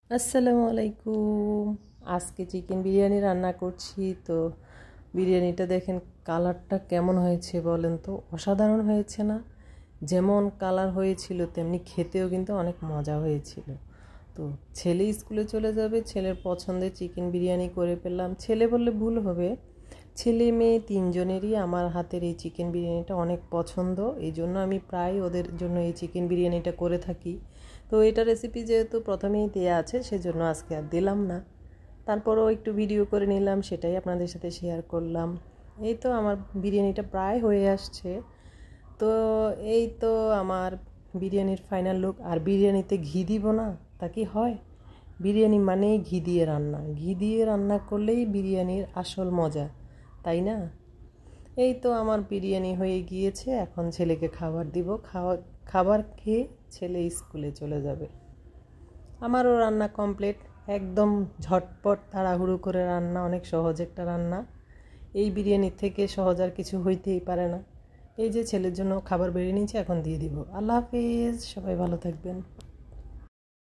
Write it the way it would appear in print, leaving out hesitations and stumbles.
আসসালামু আলাইকুম। আজকে চিকেন বিরিয়ানি রান্না করছি। তো বিরিয়ানিটা দেখেন কালারটা কেমন হয়েছে বলেন তো, অসাধারণ হয়েছে না? যেমন কালার হয়েছিল তেমনি খেতেও কিন্তু অনেক মজা হয়েছিল। তো ছেলে স্কুলে চলে যাবে, ছেলের পছন্দের চিকেন বিরিয়ানি করে ফেললাম। ছেলে বললে ভুল হবে, ছেলে মেয়ে তিনজনেরই আমার হাতের এই চিকেন বিরিয়ানিটা অনেক পছন্দ। এই জন্য আমি প্রায় ওদের জন্য এই চিকেন বিরিয়ানিটা করে থাকি। তো এটা রেসিপি যেহেতু প্রথমেই দেয়া আছে, সেজন্য আজকে আর দিলাম না। তারপরও একটু ভিডিও করে নিলাম, সেটাই আপনাদের সাথে শেয়ার করলাম। এই তো আমার বিরিয়ানিটা প্রায় হয়ে আসছে। তো এই তো আমার বিরিয়ানির ফাইনাল লুক। আর বিরিয়ানিতে ঘি দিব না তা কি হয়? বিরিয়ানি মানেই ঘি দিয়ে রান্না, ঘি দিয়ে রান্না করলেই বিরিয়ানির আসল মজা, তাই না? এই তো আমার বিরিয়ানি হয়ে গিয়েছে, এখন ছেলেকে খাবার দিব। খাবার খেয়ে ছেলে স্কুলে চলে যাবে। আমারও রান্না কমপ্লিট, একদম ঝটপট তাড়াহুড়ো করে রান্না, অনেক সহজ একটা রান্না। এই বিরিয়ানির থেকে সহজ আর কিছু হইতেই পারে না। এই যে ছেলের জন্য খাবার বেরিয়ে নিয়েছি, এখন দিয়ে দিব। আল্লাহ হাফিজ, সবাই ভালো থাকবেন।